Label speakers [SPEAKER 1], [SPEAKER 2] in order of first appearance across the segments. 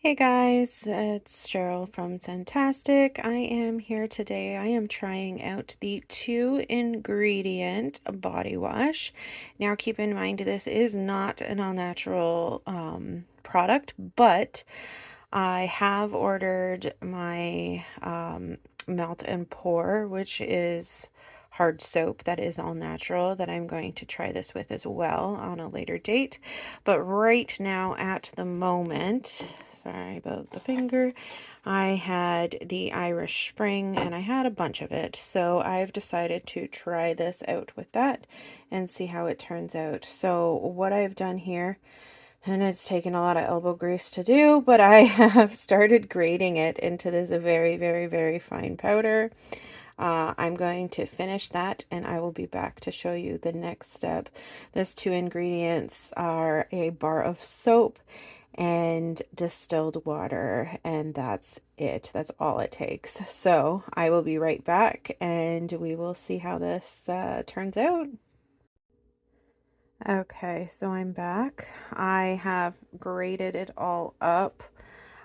[SPEAKER 1] Hey guys, it's Cheryl from Scentastic. I am here today. I am trying out the 2-ingredient body wash. Now keep in mind this is not an all-natural product, but I have ordered my melt and pour, which is hard soap that is all natural, that I'm going to try this with as well on a later date. But right now at the moment, sorry about the finger, I had the Irish Spring and I had a bunch of it. So I've decided to try this out with that and see how it turns out. So what I've done here, and it's taken a lot of elbow grease to do, but I have started grating it into this very, very, very fine powder. I'm going to finish that and I will be back to show you the next step. These 2 ingredients are a bar of soap and distilled water, and that's it. That's all it takes. So I will be right back and we will see how this turns out. Okay, so I'm back. I have grated it all up.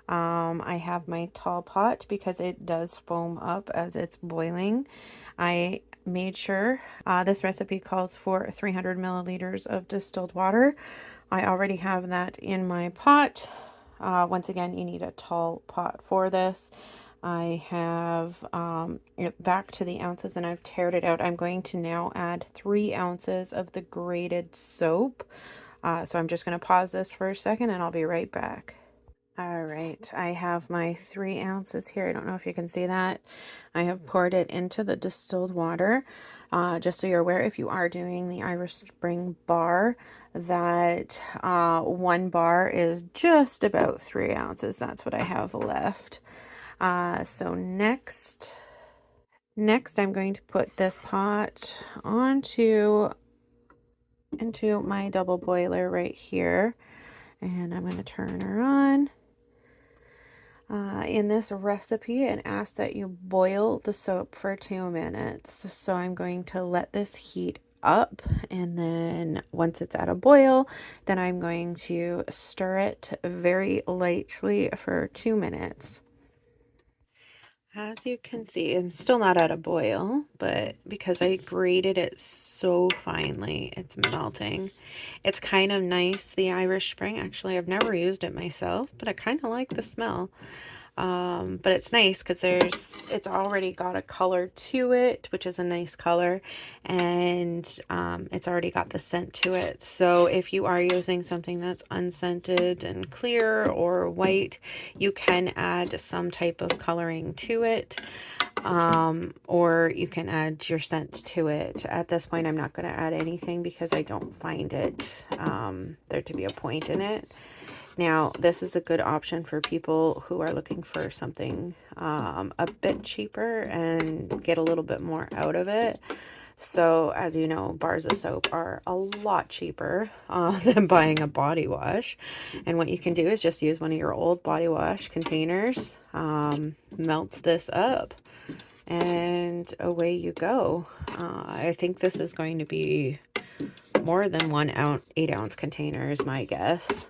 [SPEAKER 1] I have my tall pot because it does foam up as it's boiling. I made sure this recipe calls for 300 milliliters of distilled water. I already have that in my pot. Once again, you need a tall pot for this. I have it back to the ounces and I've tared it out. I'm going to now add 3 ounces of the grated soap. So I'm just going to pause this for a second and I'll be right back. All right, I have my 3 ounces here. I don't know if you can see that. I have poured it into the distilled water. Just so you're aware, if you are doing the Irish Spring bar, that 1 bar is just about 3 ounces. That's what I have left. So next I'm going to put this pot into my double boiler right here, and I'm going to turn her on. In this recipe, it asks that you boil the soap for 2 minutes. So I'm going to let this heat up, and then once it's at a boil, then I'm going to stir it very lightly for 2 minutes. As you can see, I'm still not at a boil, but because I grated it so finely, it's melting. It's kind of nice, the Irish Spring. Actually, I've never used it myself, but I kind of like the smell. But it's nice because it's already got a color to it, which is a nice color, and it's already got the scent to it. So if you are using something that's unscented and clear or white, you can add some type of coloring to it, or you can add your scent to it. At this point, I'm not going to add anything because I don't find it there to be a point in it. Now, this is a good option for people who are looking for something a bit cheaper and get a little bit more out of it. So, as you know, bars of soap are a lot cheaper than buying a body wash. And what you can do is just use one of your old body wash containers, melt this up, and away you go. I think this is going to be more than 8-ounce container is my guess.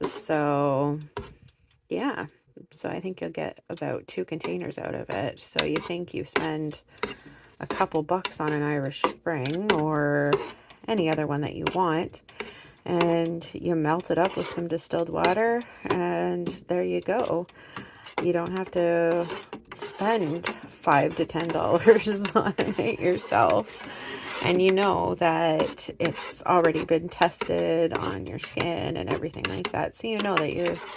[SPEAKER 1] So yeah, so I think you'll get about 2 containers out of it. So you think you spend a couple bucks on an Irish Spring or any other one that you want, and you melt it up with some distilled water, and there you go. You don't have to spend $5 to $10 on it yourself. And you know that it's already been tested on your skin and everything like that. So you know that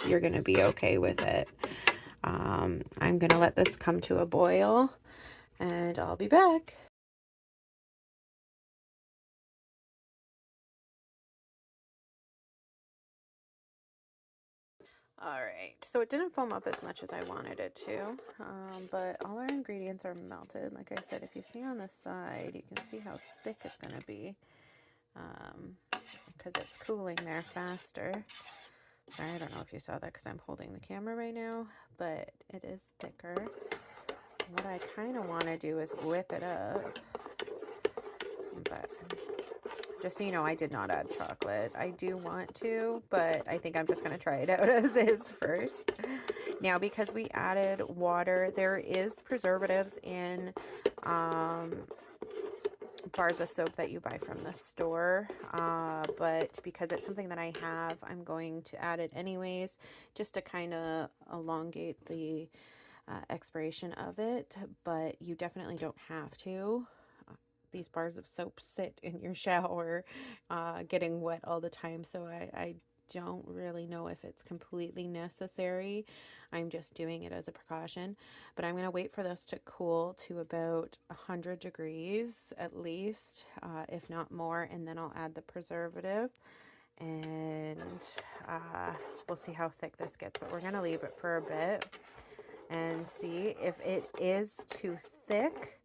[SPEAKER 1] you're going to be okay with it. I'm going to let this come to a boil and I'll be back. Alright, so it didn't foam up as much as I wanted it to, but all our ingredients are melted. Like I said, if you see on the side, you can see how thick it's going to be, because it's cooling there faster. Sorry, I don't know if you saw that because I'm holding the camera right now, but it is thicker. What I kind of want to do is whip it up, but Just so you know, I did not add chocolate. I do want to, but I think I'm just going to try it out as is first. Now, because we added water, there is preservatives in bars of soap that you buy from the store, but because it's something that I have, I'm going to add it anyways, just to kind of elongate the expiration of it, but you definitely don't have to. These bars of soap sit in your shower getting wet all the time, so I don't really know if it's completely necessary. I'm just doing it as a precaution, but I'm going to wait for this to cool to about 100 degrees at least, if not more, and then I'll add the preservative, and we'll see how thick this gets, but we're going to leave it for a bit and see if it is too thick.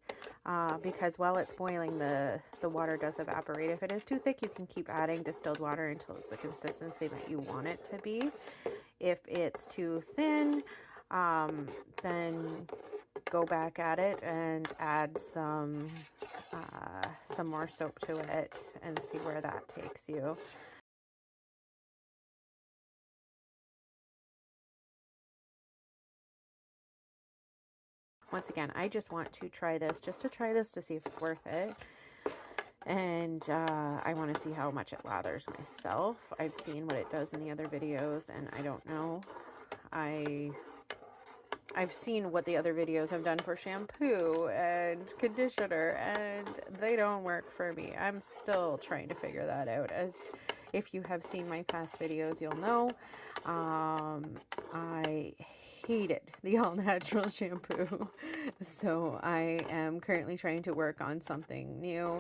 [SPEAKER 1] Because while it's boiling, the water does evaporate. If it is too thick, you can keep adding distilled water until it's the consistency that you want it to be. If it's too thin, then go back at it and add some more soap to it and see where that takes you. Once again, I just want to try this, just to try this to see if it's worth it. And I want to see how much it lathers myself. I've seen what it does in the other videos, and I don't know. I've seen what the other videos have done for shampoo and conditioner, and they don't work for me. I'm still trying to figure that out. As if you have seen my past videos, you'll know I hated the all natural shampoo. So I am currently trying to work on something new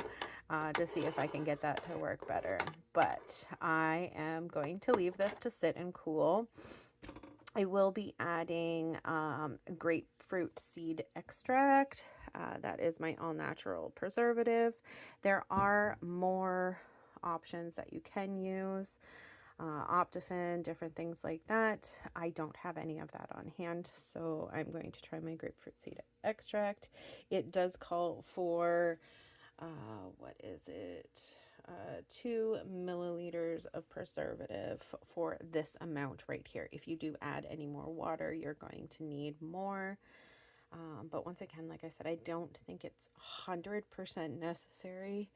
[SPEAKER 1] to see if I can get that to work better. But I am going to leave this to sit and cool. I will be adding grapefruit seed extract. That is my all-natural preservative. There are more options that you can use, Optifin, different things like that. I don't have any of that on hand, so I'm going to try my grapefruit seed extract. It does call for, what is it? 2 milliliters of preservative for this amount right here. If you do add any more water, you're going to need more. But once again, like I said, I don't think it's 100% necessary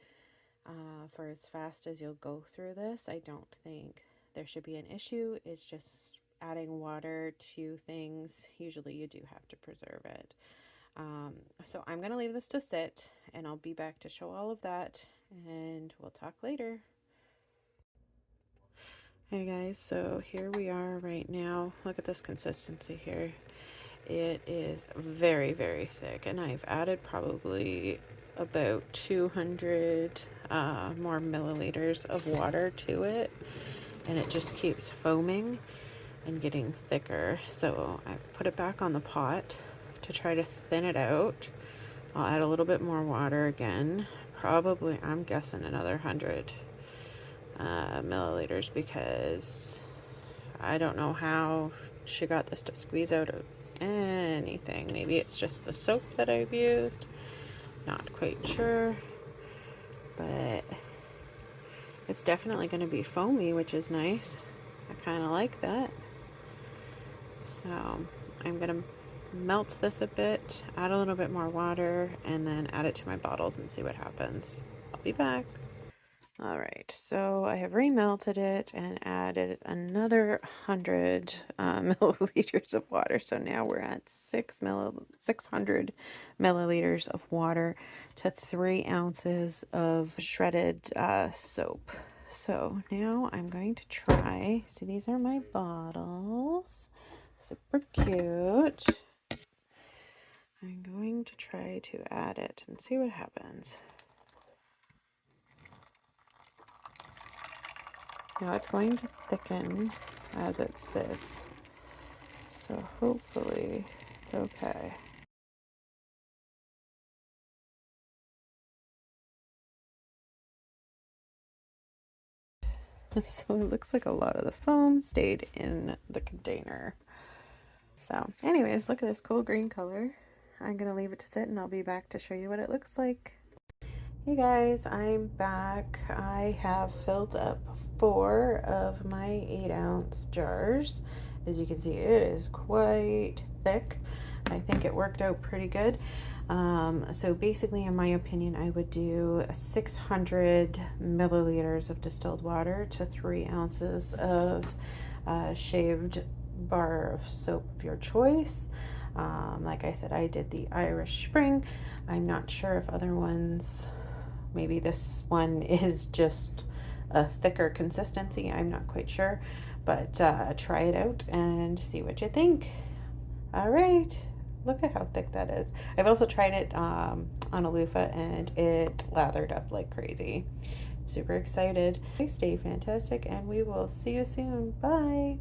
[SPEAKER 1] for as fast as you'll go through this. I don't think there should be an issue. It's just adding water to things. Usually you do have to preserve it. So I'm going to leave this to sit, and I'll be back to show all of that, and we'll talk later. Hey guys, so here we are right now. Look at this consistency here. It is very, very thick, and I've added probably about 200 more milliliters of water to it, and it just keeps foaming and getting thicker. So I've put it back on the pot to try to thin it out. I'll add a little bit more water again, probably, I'm guessing, another 100 milliliters, because I don't know how she got this to squeeze out of anything. Maybe it's just the soap that I've used, not quite sure, but it's definitely going to be foamy, which is nice. I kind of like that. So I'm going to melt this a bit, add a little bit more water, and then add it to my bottles and see what happens. I'll be back. All right, so I have remelted it and added another 100 milliliters of water. So now we're at 600 milliliters of water to 3 ounces of shredded soap. So now I'm going to try, see, these are my bottles, super cute. I'm going to try to add it and see what happens. Now it's going to thicken as it sits, so hopefully it's okay. So it looks like a lot of the foam stayed in the container. So anyways, look at this cool green color. I'm going to leave it to sit, and I'll be back to show you what it looks like. Hey guys, I'm back. I have filled up 4 of my 8-ounce jars. As you can see, it is quite thick. I think it worked out pretty good. So basically, in my opinion, I would do 600 milliliters of distilled water to 3 ounces of shaved bar of soap of your choice. Like I said, I did the Irish Spring. I'm not sure if other ones, maybe this one is just a thicker consistency. I'm not quite sure, but try it out and see what you think. All right, look at how thick that is. I've also tried it on a loofah and it lathered up like crazy. Super excited. Stay fantastic and we will see you soon. Bye.